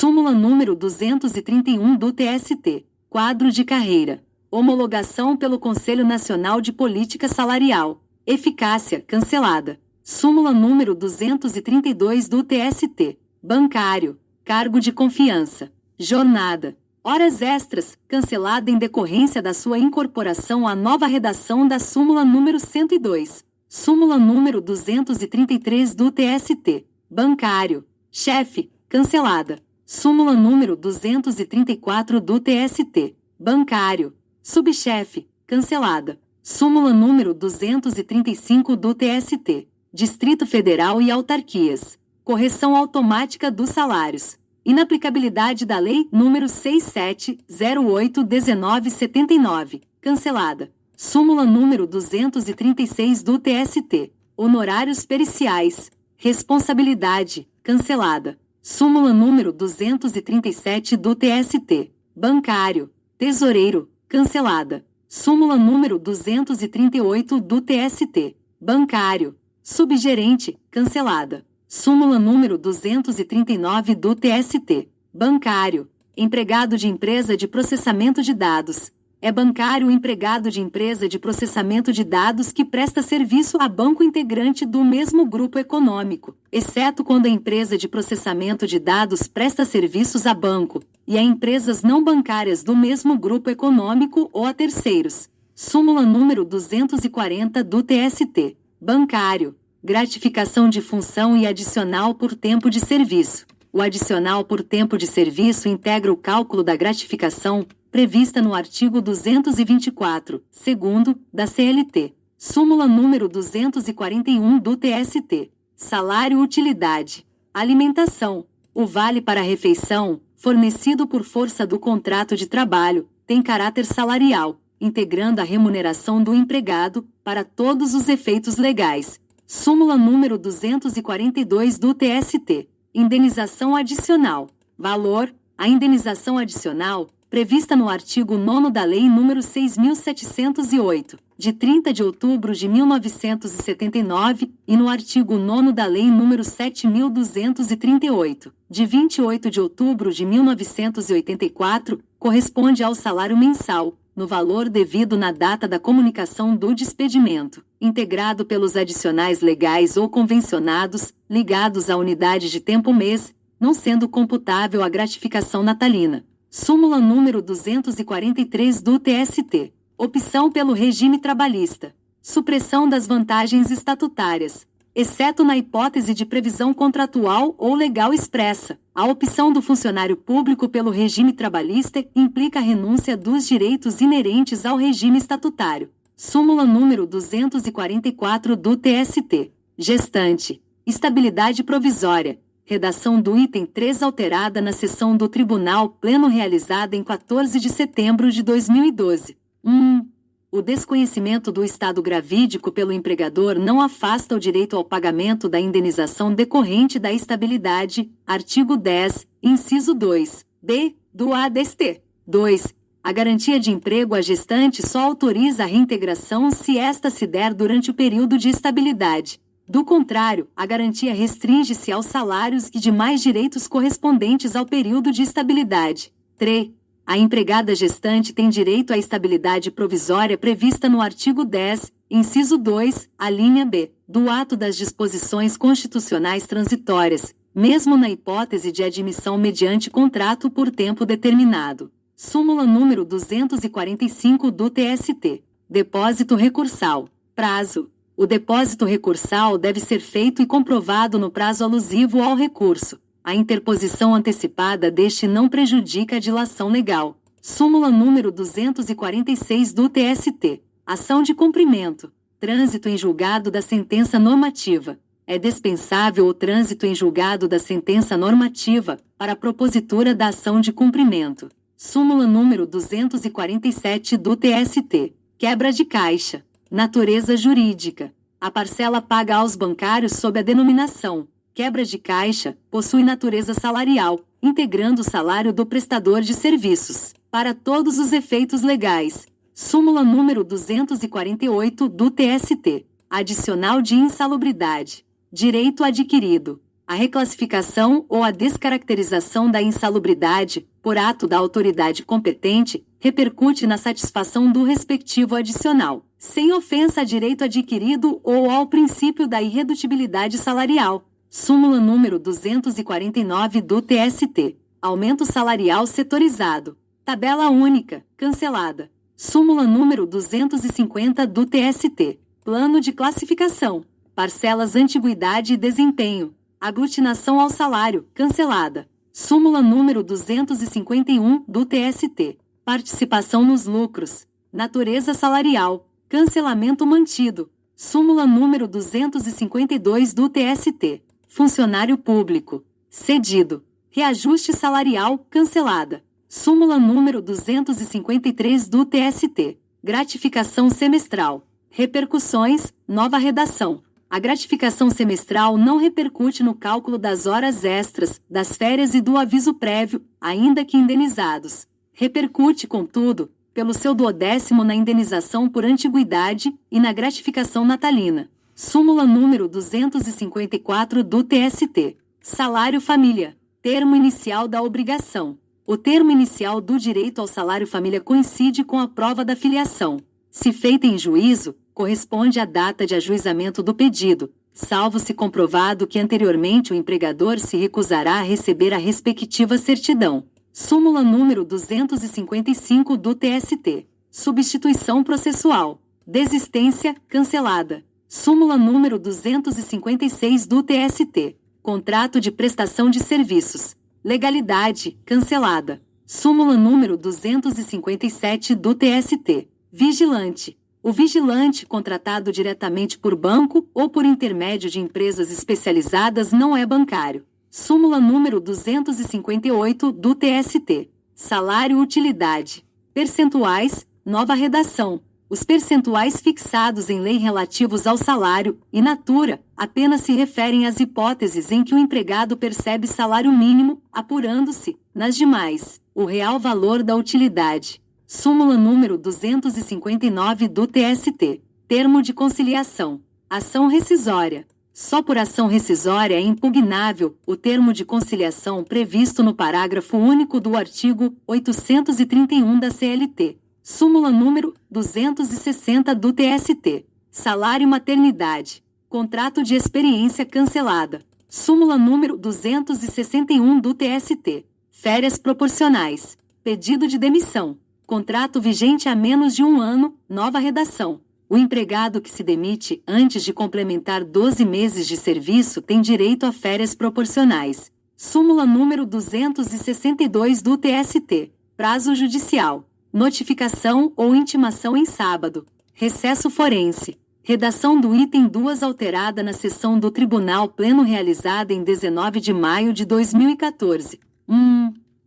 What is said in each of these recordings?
Súmula número 231 do TST. Quadro de carreira. Homologação pelo Conselho Nacional de Política Salarial. Eficácia, cancelada. Súmula número 232 do TST. Bancário. Cargo de confiança. Jornada. Horas extras, cancelada em decorrência da sua incorporação à nova redação da súmula número 102. Súmula número 233 do TST. Bancário. Chefe, cancelada. Súmula número 234 do TST. Bancário. Subchefe, cancelada. Súmula número 235 do TST. Distrito Federal e autarquias. Correção automática dos salários. Inaplicabilidade da Lei nº 6708/1979, cancelada. Súmula número 236 do TST. Honorários periciais. Responsabilidade, cancelada. Súmula número 237 do TST. Bancário. Tesoureiro, cancelada. Súmula número 238 do TST. Bancário. Subgerente, cancelada. Súmula número 239 do TST. Bancário. Empregado de empresa de processamento de dados. É bancário o empregado de empresa de processamento de dados que presta serviço a banco integrante do mesmo grupo econômico, exceto quando a empresa de processamento de dados presta serviços a banco, e a empresas não bancárias do mesmo grupo econômico ou a terceiros. Súmula número 240 do TST. Bancário. Gratificação de função e adicional por tempo de serviço. O adicional por tempo de serviço integra o cálculo da gratificação prevista no artigo 224, segundo, da CLT. Súmula número 241 do TST. Salário-utilidade. Alimentação. O vale para refeição, fornecido por força do contrato de trabalho, tem caráter salarial, integrando a remuneração do empregado para todos os efeitos legais. Súmula número 242 do TST. Indenização adicional. Valor. A indenização adicional, prevista no artigo 9º da Lei nº 6.708, de 30 de outubro de 1979, e no artigo 9º da Lei nº 7.238, de 28 de outubro de 1984, corresponde ao salário mensal, no valor devido na data da comunicação do despedimento, integrado pelos adicionais legais ou convencionados, ligados à unidade de tempo-mês, não sendo computável a gratificação natalina. Súmula número 243 do TST. Opção pelo regime trabalhista. Supressão das vantagens estatutárias, exceto na hipótese de previsão contratual ou legal expressa. A opção do funcionário público pelo regime trabalhista implica a renúncia dos direitos inerentes ao regime estatutário. Súmula número 244 do TST. Gestante. Estabilidade provisória. Redação do item 3 alterada na sessão do Tribunal Pleno realizada em 14 de setembro de 2012. 1. O desconhecimento do estado gravídico pelo empregador não afasta o direito ao pagamento da indenização decorrente da estabilidade, artigo 10, inciso 2, b, do ADST. 2. A garantia de emprego à gestante só autoriza a reintegração se esta se der durante o período de estabilidade. Do contrário, a garantia restringe-se aos salários e demais direitos correspondentes ao período de estabilidade. 3. A empregada gestante tem direito à estabilidade provisória prevista no artigo 10, inciso 2, a linha B, do ato das disposições constitucionais transitórias, mesmo na hipótese de admissão mediante contrato por tempo determinado. Súmula número 245 do TST. Depósito recursal. Prazo. O depósito recursal deve ser feito e comprovado no prazo alusivo ao recurso. A interposição antecipada deste não prejudica a dilação legal. Súmula número 246 do TST. Ação de cumprimento. Trânsito em julgado da sentença normativa. É dispensável o trânsito em julgado da sentença normativa para a propositura da ação de cumprimento. Súmula número 247 do TST. Quebra de caixa. Natureza jurídica. A parcela paga aos bancários sob a denominação quebra de caixa possui natureza salarial, integrando o salário do prestador de serviços, para todos os efeitos legais. Súmula número 248 do TST. Adicional de insalubridade. Direito adquirido. A reclassificação ou a descaracterização da insalubridade, por ato da autoridade competente, repercute na satisfação do respectivo adicional, sem ofensa a direito adquirido ou ao princípio da irredutibilidade salarial. Súmula número 249 do TST. Aumento salarial setorizado. Tabela única, cancelada. Súmula número 250 do TST. Plano de classificação. Parcelas antiguidade e desempenho. Aglutinação ao salário, cancelada. Súmula número 251 do TST. Participação nos lucros. Natureza salarial. Cancelamento mantido. Súmula número 252 do TST. Funcionário público. Cedido. Reajuste salarial, cancelada. Súmula número 253 do TST. Gratificação semestral. Repercussões, nova redação. A gratificação semestral não repercute no cálculo das horas extras, das férias e do aviso prévio, ainda que indenizados. Repercute, contudo, pelo seu 12º na indenização por antiguidade e na gratificação natalina. Súmula número 254 do TST. Salário família. Termo inicial da obrigação. O termo inicial do direito ao salário família coincide com a prova da filiação. Se feita em juízo, corresponde à data de ajuizamento do pedido, salvo se comprovado que anteriormente o empregador se recusará a receber a respectiva certidão. Súmula número 255 do TST. Substituição processual. Desistência, cancelada. Súmula número 256 do TST. Contrato de prestação de serviços. Legalidade, cancelada. Súmula número 257 do TST. Vigilante. O vigilante contratado diretamente por banco ou por intermédio de empresas especializadas não é bancário. Súmula número 258 do TST. Salário-utilidade. Percentuais, nova redação. Os percentuais fixados em lei relativos ao salário e natura apenas se referem às hipóteses em que o empregado percebe salário mínimo, apurando-se, nas demais, o real valor da utilidade. Súmula número 259 do TST. Termo de conciliação. Ação rescisória. Só por ação rescisória é impugnável o termo de conciliação previsto no parágrafo único do artigo 831 da CLT. Súmula número 260 do TST. Salário maternidade. Contrato de experiência cancelada. Súmula número 261 do TST. Férias proporcionais. Pedido de demissão. Contrato vigente há menos de um ano, nova redação. O empregado que se demite antes de complementar 12 meses de serviço tem direito a férias proporcionais. Súmula número 262 do TST. Prazo judicial. Notificação ou intimação em sábado. Recesso forense. Redação do item 2 alterada na sessão do Tribunal Pleno realizada em 19 de maio de 2014.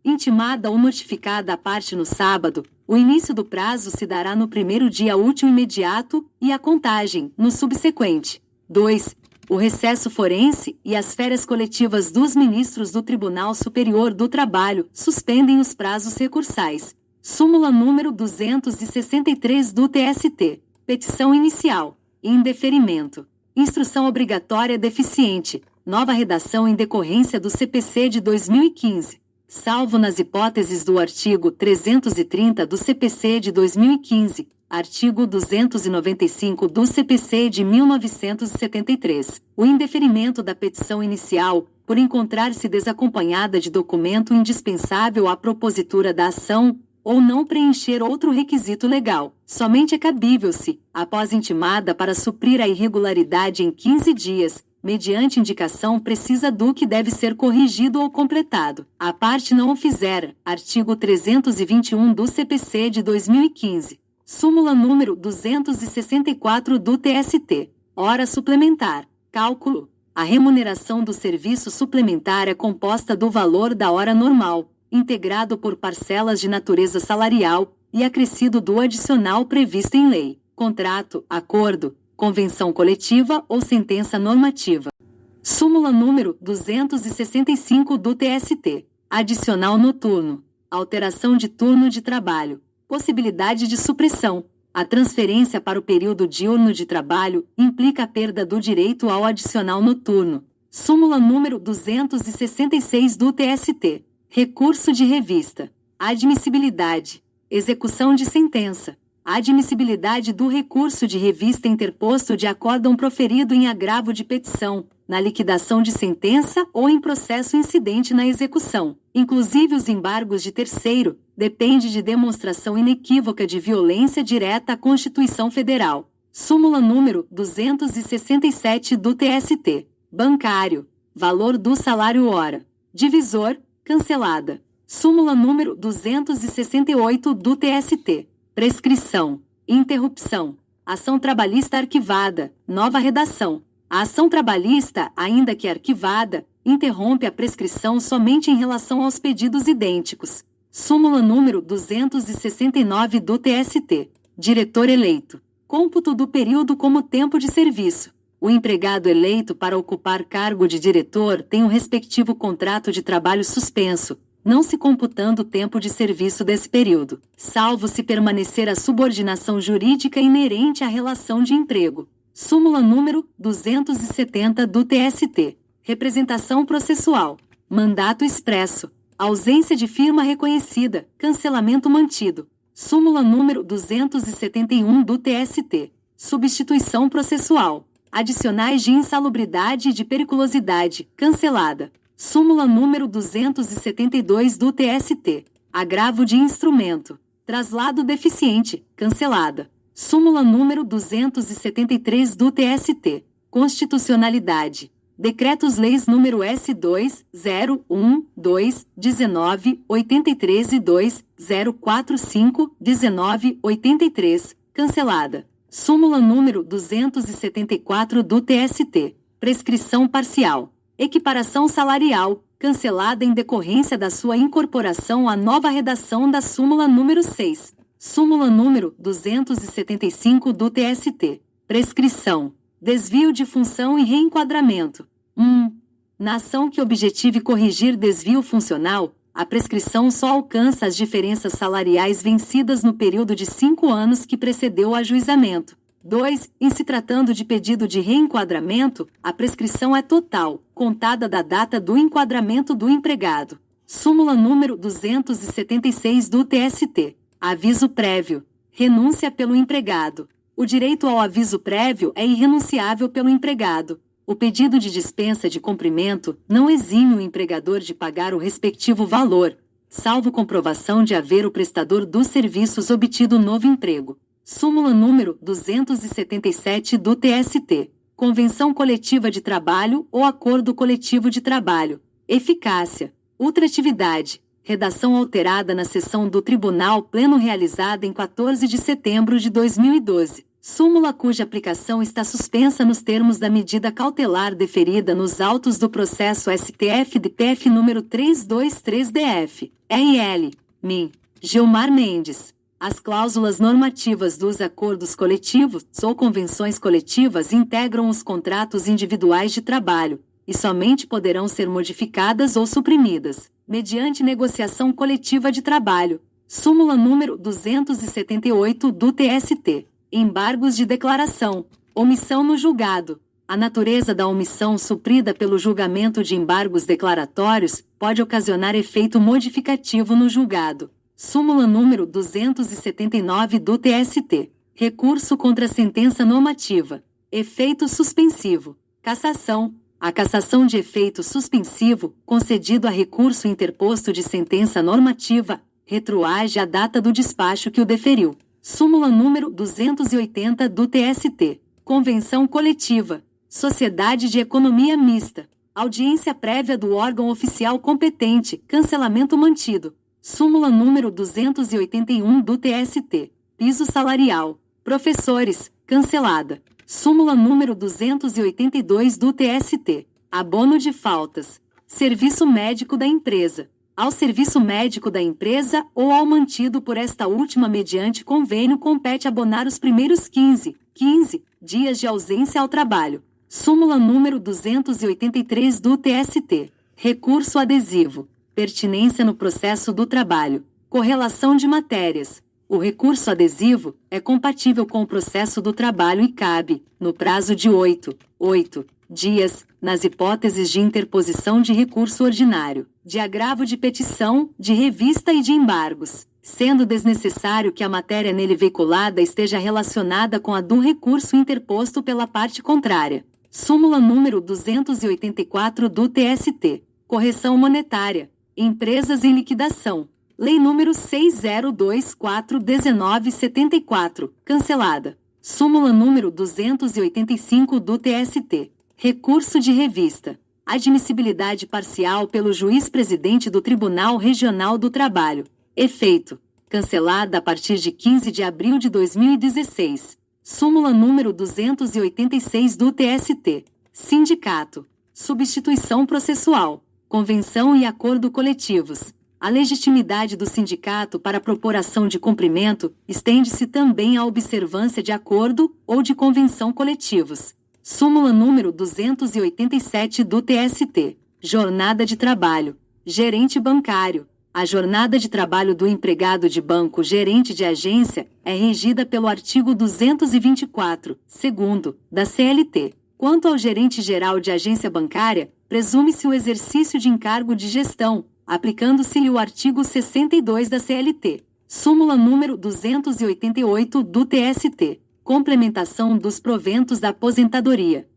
Intimada ou notificada a parte no sábado, o início do prazo se dará no primeiro dia útil imediato e a contagem, no subsequente. 2. O recesso forense e as férias coletivas dos ministros do Tribunal Superior do Trabalho suspendem os prazos recursais. Súmula número 263 do TST. Petição inicial. Indeferimento. Instrução obrigatória deficiente. Nova redação em decorrência do CPC de 2015. Salvo nas hipóteses do artigo 330 do CPC de 2015, artigo 295 do CPC de 1973, o indeferimento da petição inicial, por encontrar-se desacompanhada de documento indispensável à propositura da ação, ou não preencher outro requisito legal, somente é cabível se, após intimada para suprir a irregularidade em 15 dias, mediante indicação precisa do que deve ser corrigido ou completado, a parte não o fizer, artigo 321 do CPC de 2015. Súmula número 264 do TST. Hora suplementar. Cálculo. A remuneração do serviço suplementar é composta do valor da hora normal, integrado por parcelas de natureza salarial, e acrescido do adicional previsto em lei, contrato, acordo, convenção coletiva ou sentença normativa. Súmula número 265 do TST. Adicional noturno. Alteração de turno de trabalho. Possibilidade de supressão. A transferência para o período diurno de trabalho implica a perda do direito ao adicional noturno. Súmula número 266 do TST. Recurso de revista. Admissibilidade. Execução de sentença. A admissibilidade do recurso de revista interposto de acórdão proferido em agravo de petição, na liquidação de sentença ou em processo incidente na execução, inclusive os embargos de terceiro, depende de demonstração inequívoca de violência direta à Constituição Federal. Súmula número 267 do TST. Bancário. Valor do salário-hora. Divisor. Cancelada. Súmula número 268 do TST. Prescrição. Interrupção. Ação trabalhista arquivada. Nova redação. A ação trabalhista, ainda que arquivada, interrompe a prescrição somente em relação aos pedidos idênticos. Súmula número 269 do TST. Diretor eleito. Cômputo do período como tempo de serviço. O empregado eleito para ocupar cargo de diretor tem o respectivo contrato de trabalho suspenso, não se computando o tempo de serviço desse período, salvo se permanecer a subordinação jurídica inerente à relação de emprego. Súmula número 270 do TST. Representação processual. Mandato expresso. Ausência de firma reconhecida. Cancelamento mantido. Súmula número 271 do TST. Substituição processual. Adicionais de insalubridade e de periculosidade. Cancelada. Súmula número 272 do TST. Agravo de instrumento. Traslado deficiente. Cancelada. Súmula número 273 do TST. Constitucionalidade. Decretos-leis número S2, 01, 2, 19, 83 e 2, 045, 19, 83. Cancelada. Súmula número 274 do TST. Prescrição parcial. Equiparação salarial, cancelada em decorrência da sua incorporação à nova redação da súmula número 6. Súmula número 275 do TST. Prescrição. Desvio de função e reenquadramento. 1. Na ação que objetive corrigir desvio funcional, a prescrição só alcança as diferenças salariais vencidas no período de 5 anos que precedeu o ajuizamento. 2. Em se tratando de pedido de reenquadramento, a prescrição é total, contada da data do enquadramento do empregado. Súmula número 276 do TST. Aviso prévio. Renúncia pelo empregado. O direito ao aviso prévio é irrenunciável pelo empregado. O pedido de dispensa de cumprimento não exime o empregador de pagar o respectivo valor, salvo comprovação de haver o prestador dos serviços obtido novo emprego. Súmula número 277 do TST. Convenção coletiva de trabalho ou acordo coletivo de trabalho. Eficácia. Ultratividade. Redação alterada na sessão do Tribunal Pleno realizada em 14 de setembro de 2012. Súmula cuja aplicação está suspensa nos termos da medida cautelar deferida nos autos do processo STF-DPF número 323-DF. RL. MIN. Gilmar Mendes. As cláusulas normativas dos acordos coletivos ou convenções coletivas integram os contratos individuais de trabalho, e somente poderão ser modificadas ou suprimidas, mediante negociação coletiva de trabalho. Súmula número 278 do TST. Embargos de declaração. Omissão no julgado. A natureza da omissão suprida pelo julgamento de embargos declaratórios pode ocasionar efeito modificativo no julgado. Súmula número 279 do TST. Recurso contra a sentença normativa. Efeito suspensivo. Cassação. A cassação de efeito suspensivo, concedido a recurso interposto de sentença normativa, retroage à data do despacho que o deferiu. Súmula número 280 do TST. Convenção coletiva. Sociedade de economia mista. Audiência prévia do órgão oficial competente. Cancelamento mantido. Súmula número 281 do TST. Piso salarial. Professores. Cancelada. Súmula número 282 do TST. Abono de faltas. Serviço médico da empresa. Ao serviço médico da empresa ou ao mantido por esta última mediante convênio compete abonar os primeiros 15 dias de ausência ao trabalho. Súmula número 283 do TST. Recurso adesivo. Pertinência no processo do trabalho. Correlação de matérias. O recurso adesivo é compatível com o processo do trabalho e cabe, no prazo de 8 dias, nas hipóteses de interposição de recurso ordinário, de agravo de petição, de revista e de embargos, sendo desnecessário que a matéria nele veiculada esteja relacionada com a do recurso interposto pela parte contrária. Súmula número 284 do TST. Correção monetária. Empresas em liquidação. Lei número 6024/1974, cancelada. Súmula número 285 do TST. Recurso de revista. Admissibilidade parcial pelo juiz-presidente do Tribunal Regional do Trabalho. Efeito. Cancelada a partir de 15 de abril de 2016. Súmula número 286 do TST. Sindicato. Substituição processual. Convenção e acordo coletivos. A legitimidade do sindicato para propor ação de cumprimento estende-se também à observância de acordo ou de convenção coletivos. Súmula número 287 do TST. Jornada de trabalho. Gerente bancário. A jornada de trabalho do empregado de banco gerente de agência é regida pelo artigo 224, segundo, da CLT. Quanto ao gerente geral de agência bancária, presume-se o exercício de encargo de gestão, aplicando-se-lhe o artigo 62 da CLT. Súmula número 288 do TST. Complementação dos proventos da aposentadoria.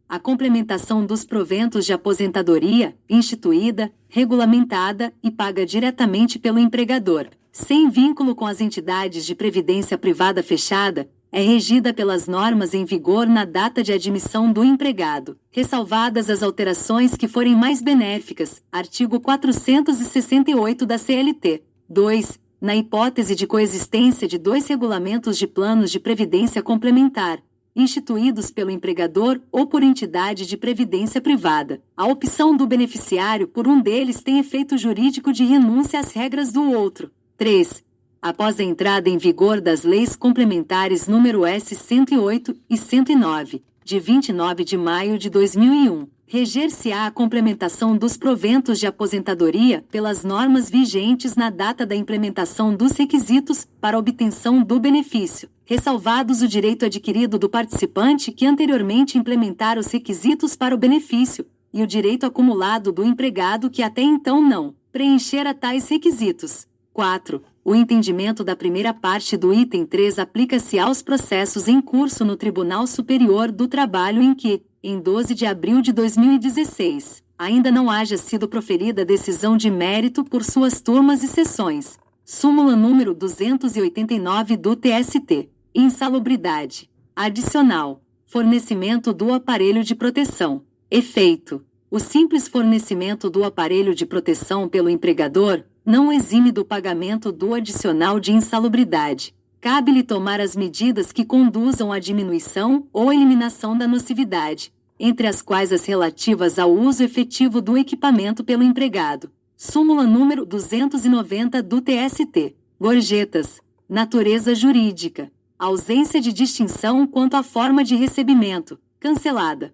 A complementação dos proventos de aposentadoria, instituída, regulamentada e paga diretamente pelo empregador, sem vínculo com as entidades de previdência privada fechada, é regida pelas normas em vigor na data de admissão do empregado, ressalvadas as alterações que forem mais benéficas, artigo 468 da CLT. 2. Na hipótese de coexistência de dois regulamentos de planos de previdência complementar, instituídos pelo empregador ou por entidade de previdência privada, a opção do beneficiário por um deles tem efeito jurídico de renúncia às regras do outro. 3. Após a entrada em vigor das leis complementares número S. 108 e 109, de 29 de maio de 2001, reger-se-á a complementação dos proventos de aposentadoria pelas normas vigentes na data da implementação dos requisitos para obtenção do benefício, ressalvados o direito adquirido do participante que anteriormente implementara os requisitos para o benefício, e o direito acumulado do empregado que até então não preenchera tais requisitos. 4. O entendimento da primeira parte do item 3 aplica-se aos processos em curso no Tribunal Superior do Trabalho em que, em 12 de abril de 2016, ainda não haja sido proferida decisão de mérito por suas turmas e sessões. Súmula número 289 do TST. Insalubridade. Adicional. Fornecimento do aparelho de proteção. Efeito. O simples fornecimento do aparelho de proteção pelo empregador não exime do pagamento do adicional de insalubridade. Cabe-lhe tomar as medidas que conduzam à diminuição ou eliminação da nocividade, entre as quais as relativas ao uso efetivo do equipamento pelo empregado. Súmula número 290 do TST. Gorjetas. Natureza jurídica. Ausência de distinção quanto à forma de recebimento. Cancelada.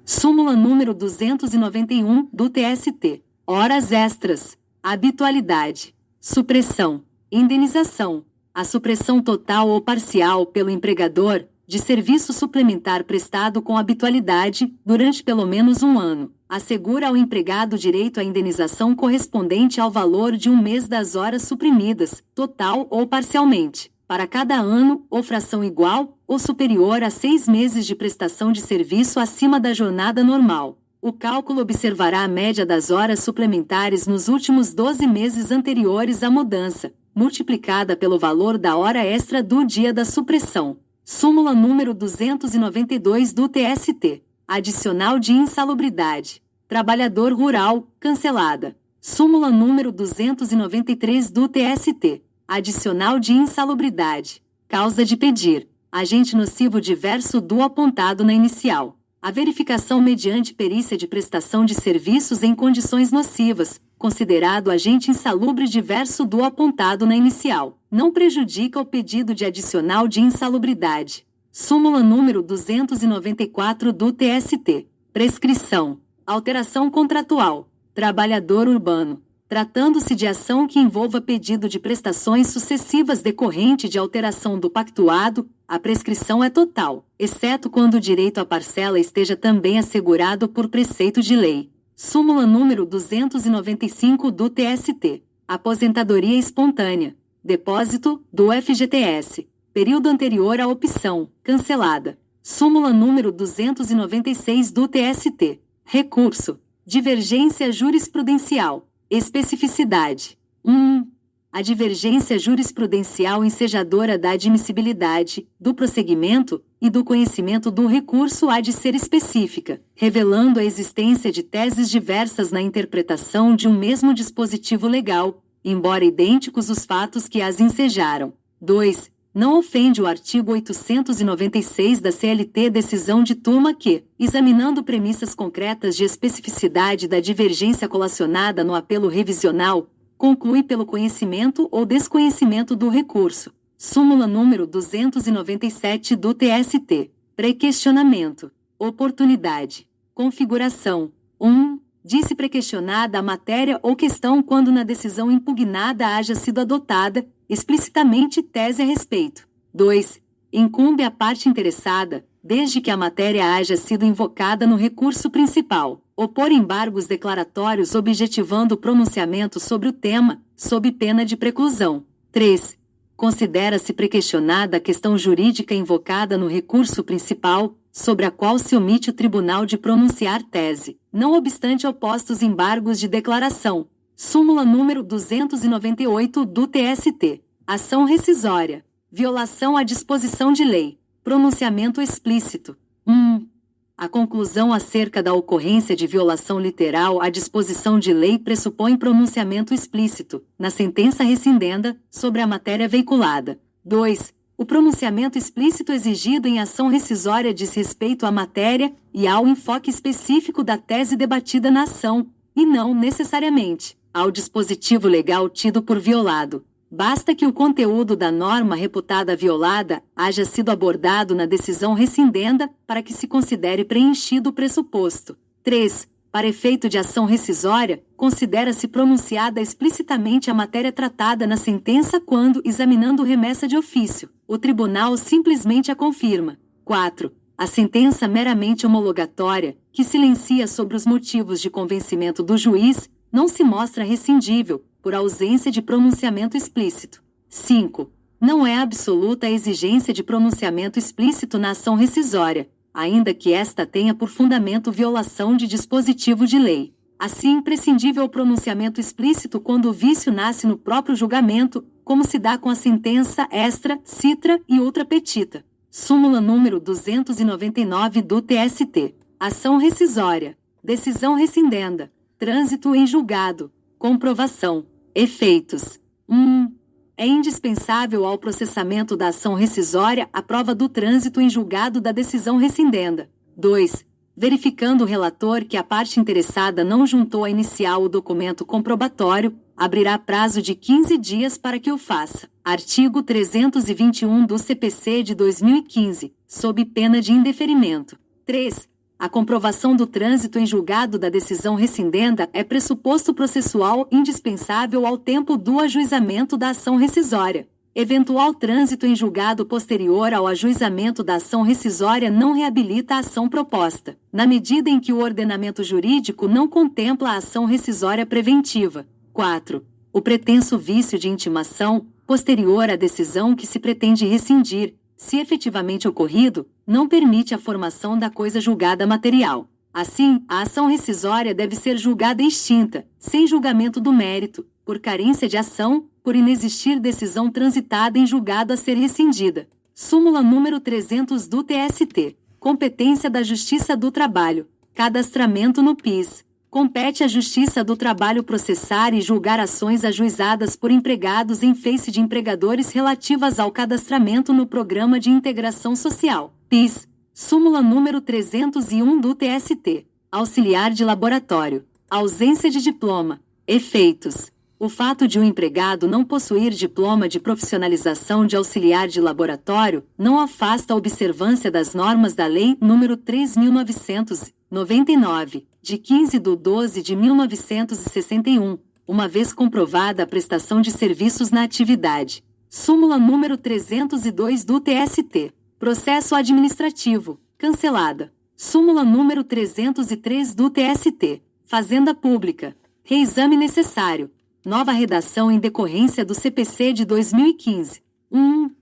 Súmula número 291 do TST. Horas extras. Habitualidade. Supressão. Indenização. A supressão total ou parcial pelo empregador de serviço suplementar prestado com habitualidade durante pelo menos um ano assegura ao empregado direito à indenização correspondente ao valor de um mês das horas suprimidas, total ou parcialmente, para cada ano ou fração igual ou superior a 6 meses de prestação de serviço acima da jornada normal. O cálculo observará a média das horas suplementares nos últimos 12 meses anteriores à mudança, multiplicada pelo valor da hora extra do dia da supressão. Súmula número 292 do TST. Adicional de insalubridade. Trabalhador rural, cancelada. Súmula número 293 do TST. Adicional de insalubridade. Causa de pedir. Agente nocivo diverso do apontado na inicial. A verificação mediante perícia de prestação de serviços em condições nocivas, considerado agente insalubre diverso do apontado na inicial, não prejudica o pedido de adicional de insalubridade. Súmula número 294 do TST. Prescrição. Alteração contratual. Trabalhador urbano. Tratando-se de ação que envolva pedido de prestações sucessivas decorrente de alteração do pactuado, a prescrição é total, exceto quando o direito à parcela esteja também assegurado por preceito de lei. Súmula número 295 do TST. Aposentadoria espontânea. Depósito, do FGTS. Período anterior à opção, cancelada. Súmula número 296 do TST. Recurso. Divergência jurisprudencial. Especificidade. 1. A divergência jurisprudencial ensejadora da admissibilidade, do prosseguimento e do conhecimento do recurso há de ser específica, revelando a existência de teses diversas na interpretação de um mesmo dispositivo legal, embora idênticos os fatos que as ensejaram. 2. Não ofende o artigo 896 da CLT decisão de turma que, examinando premissas concretas de especificidade da divergência colacionada no apelo revisional, conclui pelo conhecimento ou desconhecimento do recurso. Súmula número 297 do TST. Pré-questionamento. Oportunidade. Configuração. 1. Disse pré-questionada a matéria ou questão quando na decisão impugnada haja sido adotada, explicitamente tese a respeito. 2. Incumbe à parte interessada, desde que a matéria haja sido invocada no recurso principal, opor embargos declaratórios objetivando o pronunciamento sobre o tema, sob pena de preclusão. 3. Considera-se pré-questionada a questão jurídica invocada no recurso principal, sobre a qual se omite o tribunal de pronunciar tese, não obstante opostos embargos de declaração. Súmula número 298 do TST. Ação rescisória. Violação à disposição de lei. Pronunciamento explícito. 1. A conclusão acerca da ocorrência de violação literal à disposição de lei pressupõe pronunciamento explícito, na sentença rescindenda, sobre a matéria veiculada. 2. O pronunciamento explícito exigido em ação rescisória diz respeito à matéria e ao enfoque específico da tese debatida na ação, e não, necessariamente, ao dispositivo legal tido por violado. Basta que o conteúdo da norma reputada violada haja sido abordado na decisão rescindenda para que se considere preenchido o pressuposto. 3. Para efeito de ação rescisória, considera-se pronunciada explicitamente a matéria tratada na sentença quando, examinando remessa de ofício, o tribunal simplesmente a confirma. 4. A sentença meramente homologatória, que silencia sobre os motivos de convencimento do juiz, não se mostra rescindível, por ausência de pronunciamento explícito. 5. Não é absoluta a exigência de pronunciamento explícito na ação rescisória, ainda que esta tenha por fundamento violação de dispositivo de lei. Assim, imprescindível o pronunciamento explícito quando o vício nasce no próprio julgamento, como se dá com a sentença extra, citra e outra petita. Súmula número 299 do TST. Ação rescisória. Decisão rescindenda. Trânsito em julgado. Comprovação. Efeitos. 1. É indispensável ao processamento da ação rescisória a prova do trânsito em julgado da decisão rescindenda. 2. Verificando o relator que a parte interessada não juntou à inicial o documento comprobatório, abrirá prazo de 15 dias para que o faça. Artigo 321 do CPC de 2015, sob pena de indeferimento. 3. A comprovação do trânsito em julgado da decisão rescindenda é pressuposto processual indispensável ao tempo do ajuizamento da ação rescisória. Eventual trânsito em julgado posterior ao ajuizamento da ação rescisória não reabilita a ação proposta, na medida em que o ordenamento jurídico não contempla a ação rescisória preventiva. 4. O pretenso vício de intimação, posterior à decisão que se pretende rescindir, se efetivamente ocorrido, não permite a formação da coisa julgada material. Assim, a ação rescisória deve ser julgada extinta, sem julgamento do mérito, por carência de ação, por inexistir decisão transitada em julgado a ser rescindida. Súmula número 300 do TST. Competência da Justiça do Trabalho. Cadastramento no PIS. Compete à Justiça do Trabalho processar e julgar ações ajuizadas por empregados em face de empregadores relativas ao cadastramento no Programa de Integração Social, PIS. Súmula número 301 do TST. Auxiliar de laboratório. Ausência de diploma. Efeitos. O fato de um empregado não possuir diploma de profissionalização de auxiliar de laboratório não afasta a observância das normas da Lei nº 3.999, de 15/12/1961, uma vez comprovada a prestação de serviços na atividade. Súmula número 302 do TST. Processo administrativo. Cancelada. Súmula número 303 do TST. Fazenda Pública. Reexame necessário. Nova redação em decorrência do CPC de 2015.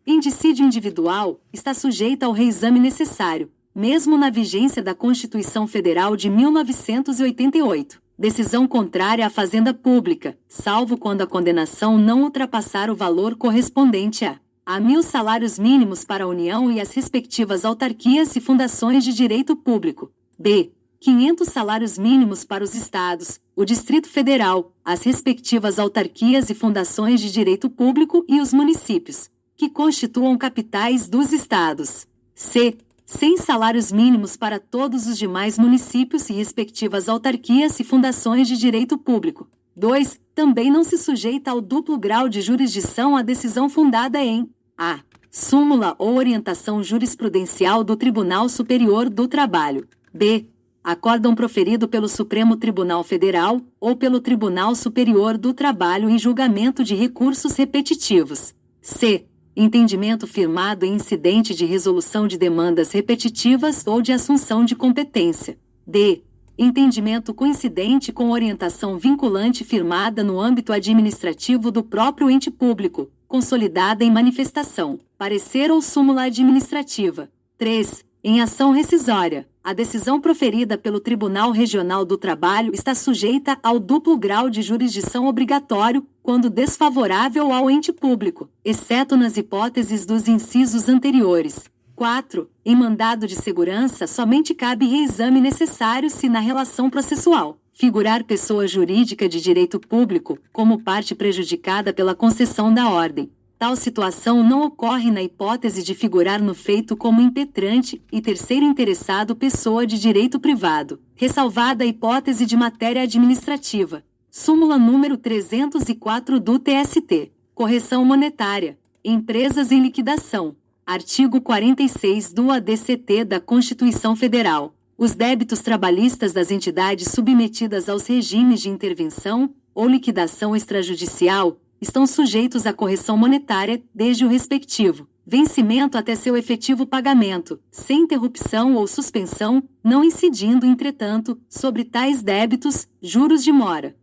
Indicídio individual está sujeita ao reexame necessário, mesmo na vigência da Constituição Federal de 1988. Decisão contrária à Fazenda Pública, salvo quando a condenação não ultrapassar o valor correspondente a 1.000 salários mínimos para a União e as respectivas autarquias e fundações de direito público. B. 500 salários mínimos para os Estados, o Distrito Federal, as respectivas autarquias e fundações de direito público e os municípios, que constituam capitais dos Estados. C. 100 salários mínimos para todos os demais municípios e respectivas autarquias e fundações de direito público. 2. Também não se sujeita ao duplo grau de jurisdição a decisão fundada em a. Súmula ou orientação jurisprudencial do Tribunal Superior do Trabalho. B. Acórdão proferido pelo Supremo Tribunal Federal ou pelo Tribunal Superior do Trabalho em julgamento de recursos repetitivos. C. Entendimento firmado em incidente de resolução de demandas repetitivas ou de assunção de competência. D. Entendimento coincidente com orientação vinculante firmada no âmbito administrativo do próprio ente público, consolidada em manifestação, parecer ou súmula administrativa. 3. Em ação rescisória, a decisão proferida pelo Tribunal Regional do Trabalho está sujeita ao duplo grau de jurisdição obrigatório, quando desfavorável ao ente público, exceto nas hipóteses dos incisos anteriores. 4. Em mandado de segurança, somente cabe reexame necessário se na relação processual figurar pessoa jurídica de direito público, como parte prejudicada pela concessão da ordem. Tal situação não ocorre na hipótese de figurar no feito como impetrante e terceiro interessado pessoa de direito privado, ressalvada a hipótese de matéria administrativa. Súmula número 304 do TST. Correção monetária. Empresas em liquidação. Artigo 46 do ADCT da Constituição Federal. Os débitos trabalhistas das entidades submetidas aos regimes de intervenção ou liquidação extrajudicial estão sujeitos à correção monetária desde o respectivo vencimento até seu efetivo pagamento, sem interrupção ou suspensão, não incidindo, entretanto, sobre tais débitos, juros de mora.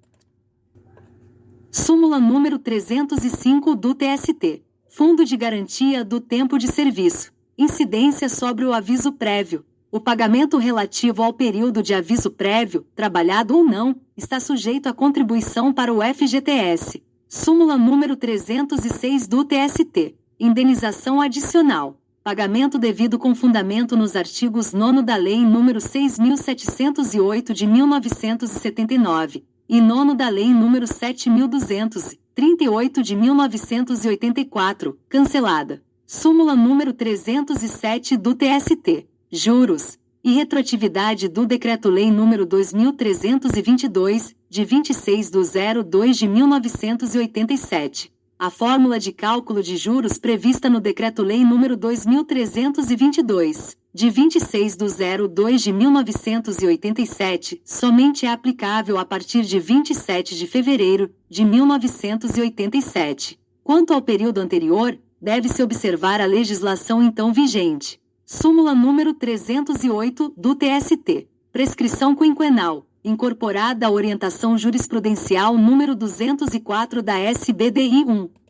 Súmula número 305 do TST. Fundo de Garantia do Tempo de Serviço. Incidência sobre o aviso prévio. O pagamento relativo ao período de aviso prévio, trabalhado ou não, está sujeito à contribuição para o FGTS. Súmula número 306 do TST. Indenização adicional. Pagamento devido com fundamento nos artigos 9º da Lei nº 6.708 de 1979 e 9º da Lei nº 7.238 de 1984, cancelada. Súmula número 307 do TST. Juros e retroatividade do Decreto-Lei nº 2.322, de 26/02 de 1987. A fórmula de cálculo de juros prevista no Decreto-Lei nº 2.322, de 26/02 de 1987, somente é aplicável a partir de 27 de fevereiro de 1987. Quanto ao período anterior, deve-se observar a legislação então vigente. Súmula número 308 do TST. Prescrição quinquenal, incorporada à orientação jurisprudencial número 204 da SBDI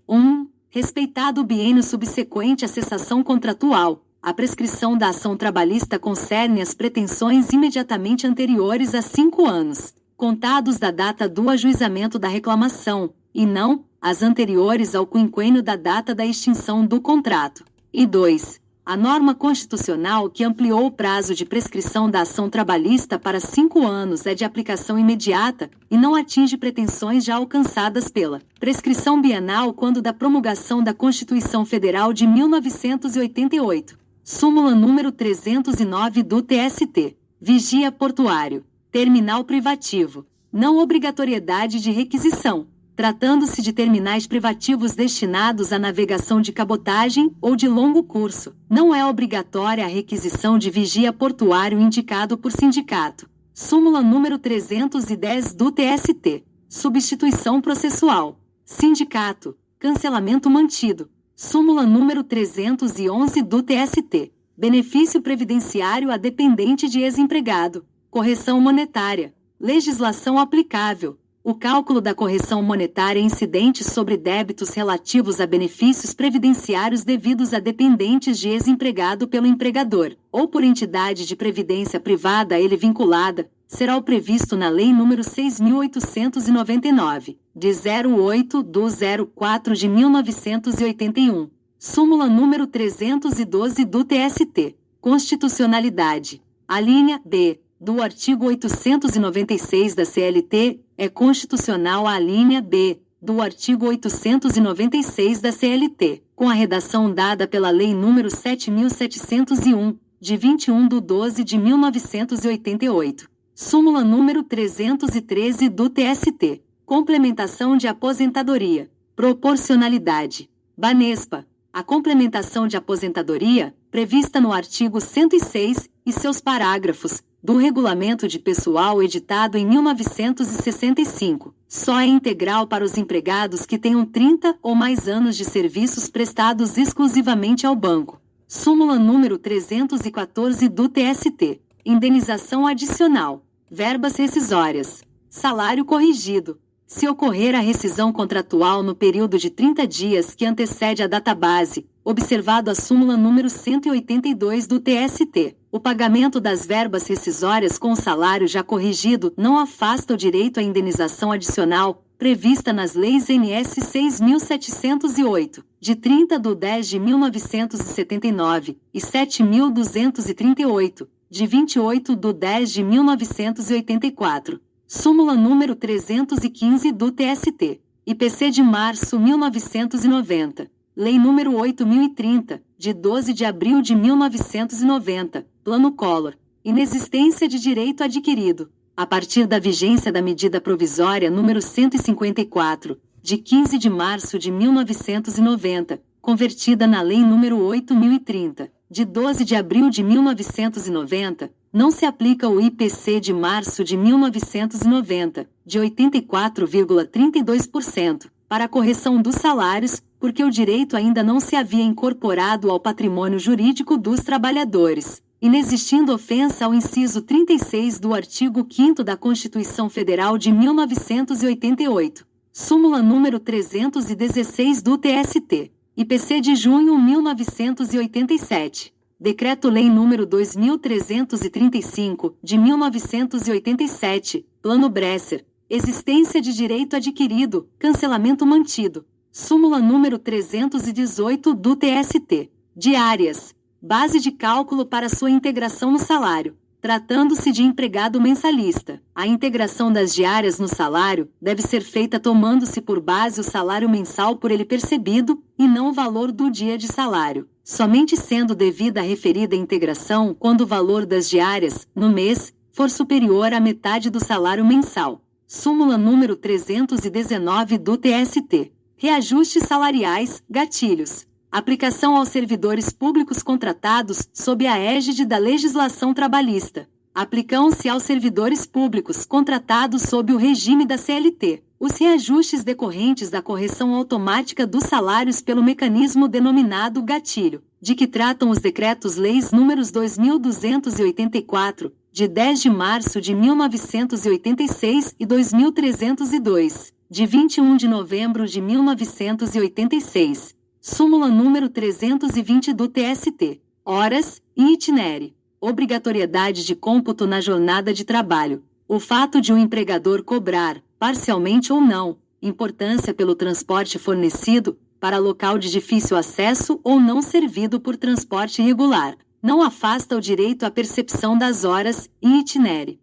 1. Respeitado o biênio subsequente à cessação contratual, a prescrição da ação trabalhista concerne as pretensões imediatamente anteriores a 5 anos, contados da data do ajuizamento da reclamação, e não as anteriores ao quinquênio da data da extinção do contrato. E 2. A norma constitucional que ampliou o prazo de prescrição da ação trabalhista para 5 anos é de aplicação imediata e não atinge pretensões já alcançadas pela prescrição bienal quando da promulgação da Constituição Federal de 1988. Súmula número 309 do TST. Vigia portuário. Terminal privativo. Não obrigatoriedade de requisição. Tratando-se de terminais privativos destinados à navegação de cabotagem ou de longo curso, não é obrigatória a requisição de vigia portuário indicado por sindicato. Súmula número 310 do TST. substituição processual, sindicato, cancelamento mantido, súmula número 311 do TST, benefício previdenciário a dependente de ex-empregado, correção monetária, legislação aplicável, o cálculo da correção monetária incidente sobre débitos relativos a benefícios previdenciários devidos a dependentes de ex-empregado pelo empregador, ou por entidade de previdência privada a ele vinculada, será o previsto na Lei nº 6.899, de 08/04 de 1981, súmula número 312 do TST, Constitucionalidade. A linha B do artigo 896 da CLT é constitucional a linha B do artigo 896 da CLT, com a redação dada pela Lei nº 7.701, de 21/12 de 1988. Súmula número 313 do TST. Complementação de aposentadoria. Proporcionalidade. Banespa. A complementação de aposentadoria, prevista no artigo 106 e seus parágrafos, do Regulamento de Pessoal editado em 1965, só é integral para os empregados que tenham 30 ou mais anos de serviços prestados exclusivamente ao banco. Súmula número 314 do TST. Indenização adicional. Verbas rescisórias. Salário corrigido. Se ocorrer a rescisão contratual no período de 30 dias que antecede a data base, observado a súmula número 182 do TST, o pagamento das verbas rescisórias com o salário já corrigido não afasta o direito à indenização adicional, prevista nas leis NS 6.708, de 30/10 de 1979, e 7.238, de 28/10 de 1984. Súmula número 315 do TST. IPC de março 1990. Lei nº 8.030, de 12 de abril de 1990, Plano Collor. Inexistência de direito adquirido. A partir da vigência da medida provisória número 154, de 15 de março de 1990, convertida na Lei nº 8.030, de 12 de abril de 1990, não se aplica o IPC de março de 1990, de 84,32%, para a correção dos salários, porque o direito ainda não se havia incorporado ao patrimônio jurídico dos trabalhadores, inexistindo ofensa ao inciso 36 do artigo 5º da Constituição Federal de 1988. Súmula número 316 do TST. IPC de junho 1987. Decreto-Lei nº 2.335, de 1987, Plano Bresser. Existência de direito adquirido, cancelamento mantido. Súmula número 318 do TST. Diárias. Base de cálculo para sua integração no salário. Tratando-se de empregado mensalista, a integração das diárias no salário deve ser feita tomando-se por base o salário mensal por ele percebido, e não o valor do dia de salário, somente sendo devida a referida integração quando o valor das diárias, no mês, for superior à metade do salário mensal. Súmula número 319 do TST. Reajustes salariais, gatilhos. Aplicação aos servidores públicos contratados sob a égide da legislação trabalhista. Aplicam-se aos servidores públicos contratados sob o regime da CLT os reajustes decorrentes da correção automática dos salários pelo mecanismo denominado gatilho, de que tratam os decretos-leis números 2.284, de 10 de março de 1986 e 2.302, de 21 de novembro de 1986. Súmula número 320 do TST. Horas e itinério. Obrigatoriedade de cômputo na jornada de trabalho. O fato de um empregador cobrar, parcialmente ou não, importância pelo transporte fornecido, para local de difícil acesso ou não servido por transporte regular, não afasta o direito à percepção das horas e itinério.